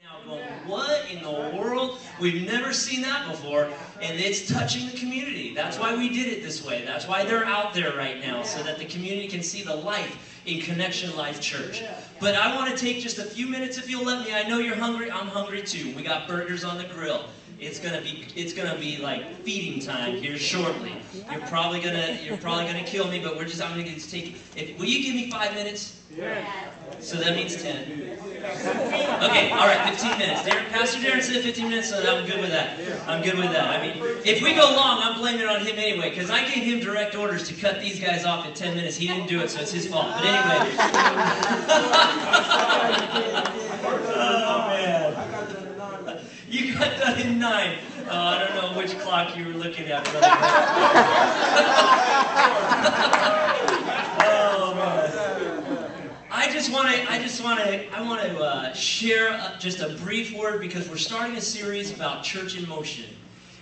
Now going, what in the world? We've never seen that before, and it's touching the community. That's why we did it this way. That's why they're out there right now, so that the community can see the life in Connection Life Church. But I want to take just a few minutes, if you'll let me. I know you're hungry. I'm hungry too. We got burgers on the grill. It's gonna be like feeding time here shortly. You're probably gonna kill me, but I'm gonna just take. Will you give me 5 minutes? Yeah. So that means 10. Okay, all right, 15 minutes. Pastor Darren said 15 minutes, so I'm good with that. I'm good with that. I mean, if we go long, I'm blaming it on him anyway, because I gave him direct orders to cut these guys off at 10 minutes. He didn't do it, so it's his fault. But anyway. Oh, man. You got done in 9. Oh, I don't know which clock you were looking at, brother. Oh, man. I want to share just a brief word, because we're starting a series about church in motion,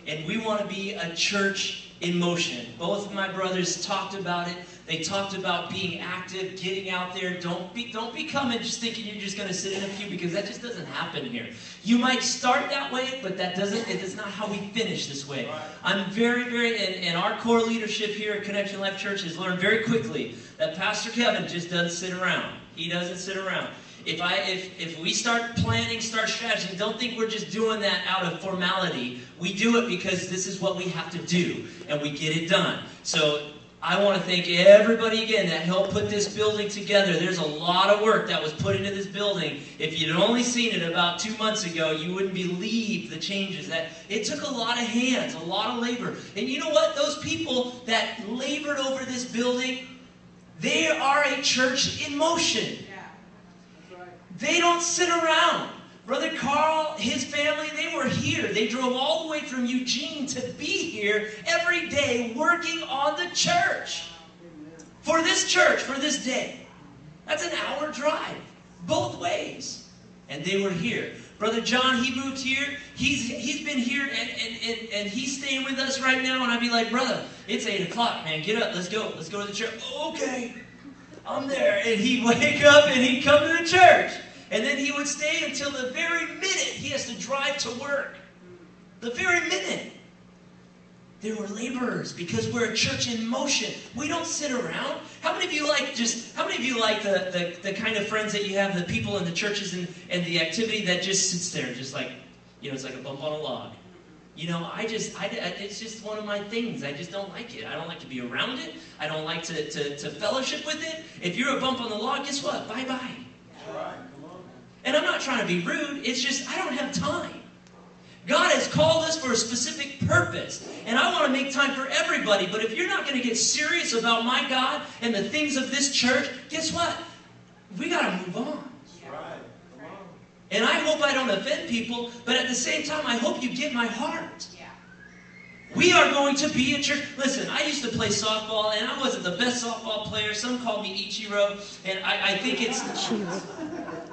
and we want to be a church in motion. Both of my brothers talked about it. They talked about being active, getting out there. Don't be coming just thinking you're just going to sit in a pew, because that just doesn't happen here. You might start that way, but it's not how we finish this way. I'm and our core leadership here at Connection Life Church has learned very quickly that Pastor Kevin just doesn't sit around. He doesn't sit around. If we start planning, start strategizing, don't think we're just doing that out of formality. We do it because this is what we have to do, and we get it done. So I want to thank everybody again that helped put this building together. There's a lot of work that was put into this building. If you'd only seen it about 2 months ago, you wouldn't believe the changes. That it took a lot of hands, a lot of labor. And you know what? Those people that labored over this building, they are a church in motion. They don't sit around. Brother Carl, his family, they were here. They drove all the way from Eugene to be here every day working on the church. For this church, for this day. That's an hour drive, both ways. And they were here. Brother John, he moved here. He's been here, and he's staying with us right now. And I'd be like, brother, it's 8 o'clock, man. Get up. Let's go. Let's go to the church. Okay. I'm there. And he'd wake up and he'd come to the church. And then he would stay until the very minute he has to drive to work. The very minute. There were laborers, because we're a church in motion. We don't sit around. How many of you like the kind of friends that you have, the people in the churches and the activity that just sits there, just like, it's like a bump on a log. It's just one of my things. I just don't like it. I don't like to be around it. I don't like to fellowship with it. If you're a bump on the log, guess what? Bye-bye. That's right. Come on. And I'm not trying to be rude. It's just I don't have time. God has called us for a specific purpose. And I want to make time for everybody. But if you're not going to get serious about my God and the things of this church, guess what? We got to move on. And I hope I don't offend people, but at the same time, I hope you get my heart. Yeah. We are going to be a church. Listen, I used to play softball, and I wasn't the best softball player. Some called me Ichiro, and I think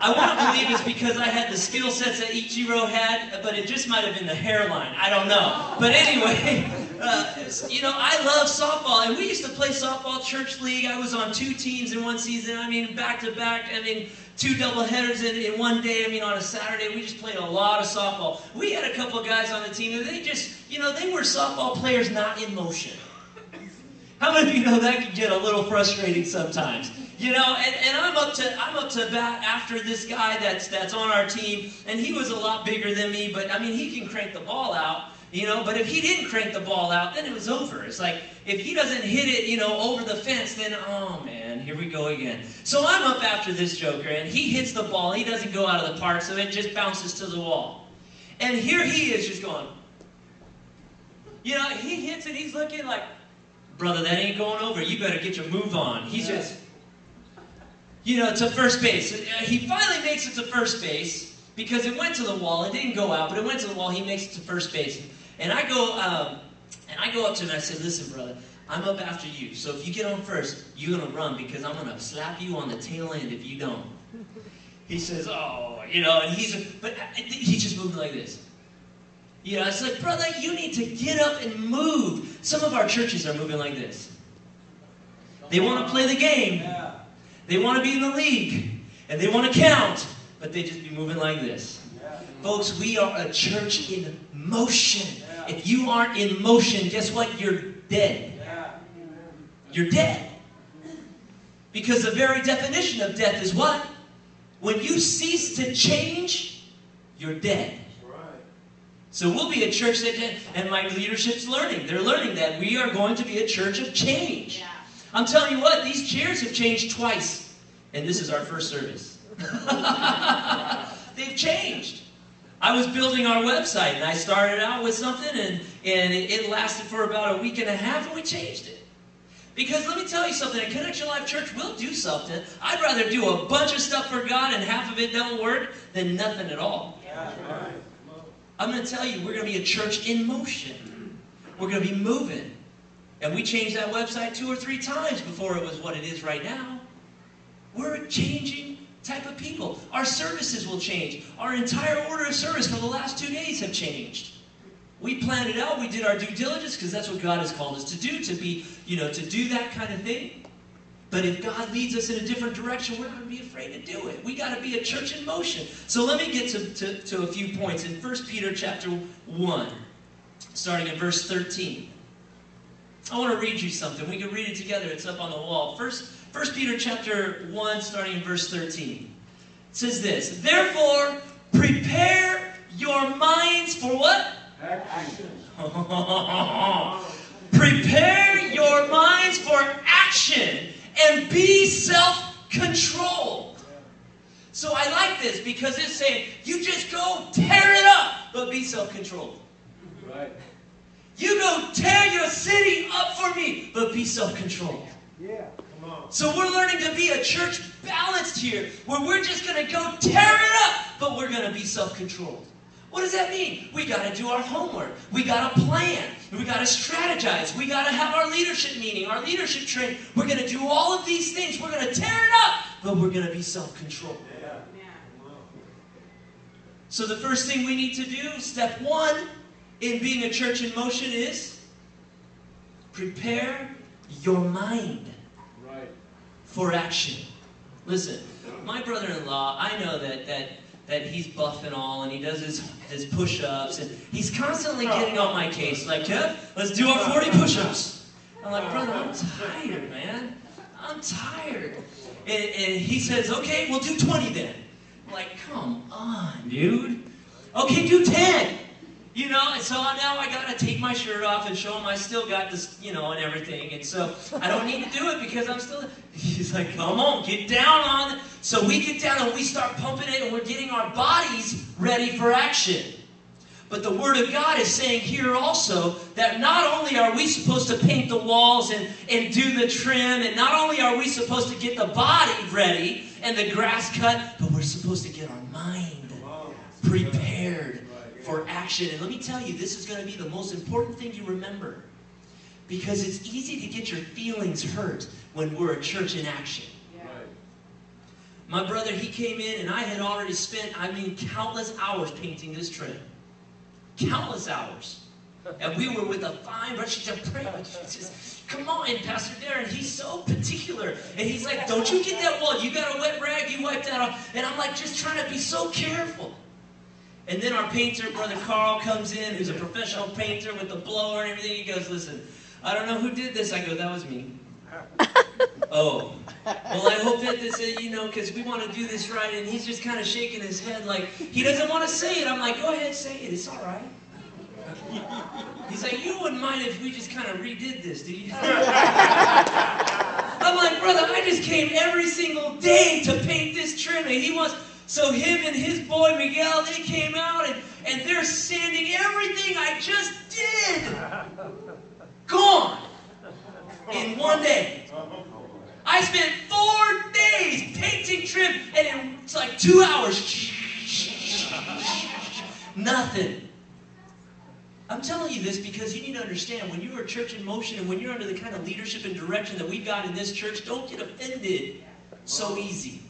I want to believe it's because I had the skill sets that Ichiro had, but it just might have been the hairline. I don't know. But anyway, I love softball, and we used to play softball church league. I was on 2 teams in one season. Back to back. 2 doubleheaders in one day. On a Saturday, we just played a lot of softball. We had a couple of guys on the team, and they just, they were softball players not in motion. How many of you know that can get a little frustrating sometimes? And I'm up to bat after this guy that's on our team, and he was a lot bigger than me, but he can crank the ball out. But if he didn't crank the ball out, then it was over. It's like, if he doesn't hit it, over the fence, then, oh man, here we go again. So I'm up after this joker, and he hits the ball. He doesn't go out of the park, so it just bounces to the wall. And here he is just going, he hits it, he's looking like, brother, that ain't going over. You better get your move on. He's just, to first base. He finally makes it to first base, because it went to the wall. It didn't go out, but it went to the wall. He makes it to first base. And I go up to him and I said, listen, brother, I'm up after you. So if you get on first, you're going to run, because I'm going to slap you on the tail end if you don't. He says, oh, and he's just moving like this. It's like, brother, you need to get up and move. Some of our churches are moving like this. They want to play the game. They want to be in the league. And they want to count. But they just be moving like this. Folks, we are a church in motion. If you aren't in motion, guess what? You're dead. You're dead. Because the very definition of death is what? When you cease to change, you're dead. So we'll be a church that, and my leadership's learning. They're learning that we are going to be a church of change. I'm telling you what, these chairs have changed twice. And this is our first service. They've changed. I was building our website, and I started out with something, and it lasted for about a week and a half, and we changed it. Because let me tell you something, at Connection Life Church, we'll do something. I'd rather do a bunch of stuff for God and half of it don't work than nothing at all. I'm going to tell you, we're going to be a church in motion. We're going to be moving. And we changed that website 2 or 3 times before it was what it is right now. We're a changing type of people. Our services will change. Our entire order of service for the last 2 days have changed. We planned it out. We did our due diligence because that's what God has called us to do, to be, to do that kind of thing. But if God leads us in a different direction, we're not going to be afraid to do it. We got to be a church in motion. So let me get to a few points. In 1 Peter chapter 1, starting at verse 13. I want to read you something. We can read it together. It's up on the wall. 1 Peter chapter 1, starting in verse 13. It says this, therefore, prepare your minds for what? Action. Prepare your minds for action and be self-controlled. So I like this because it's saying, you just go tear it up, but be self-controlled. Right. You go tear your city up for me, but be self-controlled. Yeah, come on. So we're learning to be a church balanced here, where we're just going to go tear it up, but we're going to be self-controlled. What does that mean? We got to do our homework. We got to plan. We got to strategize. We got to have our leadership meeting, our leadership training. We're going to do all of these things. We're going to tear it up, but we're going to be self-controlled. Yeah. So the first thing we need to do, step 1 in being a church in motion is prepare your mind for action. Listen, my brother-in-law, I know that he's buff and all, and he does his push-ups, and he's constantly getting on my case, like, Kev, let's do our 40 push-ups. I'm like, brother, I'm tired, man. I'm tired. And he says, okay, we'll do 20 then. I'm like, come on, dude. Okay, do 10. And so now I got to take my shirt off and show him I still got this, and everything. And so I don't need to do it because I'm still... He's like, come on, get down on it. So we get down and we start pumping it and we're getting our bodies ready for action. But the Word of God is saying here also that not only are we supposed to paint the walls and do the trim, and not only are we supposed to get the body ready and the grass cut, but we're supposed to get our mind prepared for action. And let me tell you, this is going to be the most important thing you remember. Because it's easy to get your feelings hurt when we're a church in action. Right. My brother, he came in and I had already spent, countless hours painting this trim. Countless hours. And we were with a fine brush. She said, pray. She says, come on, Pastor Darren, he's so particular. And he's like, don't you get that wall. You got a wet rag, you wipe that off. And I'm like, just trying to be so careful. And then our painter, Brother Carl, comes in, who's a professional painter with the blower and everything. He goes, listen, I don't know who did this. I go, that was me. Oh. Well, I hope that this, because we want to do this right. And he's just kind of shaking his head like, he doesn't want to say it. I'm like, go ahead, say it. It's all right. He's like, you wouldn't mind if we just kind of redid this, do you? I'm like, brother, I just came every single day to paint this trim. And he wants... So him and his boy Miguel, they came out and they're sanding everything I just did. Gone. In one day. I spent 4 days painting trim, and it's like 2 hours. Nothing. I'm telling you this because you need to understand, when you're a church in motion and when you're under the kind of leadership and direction that we've got in this church, don't get offended so easy.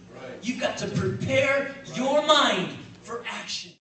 You've got to prepare your mind for action.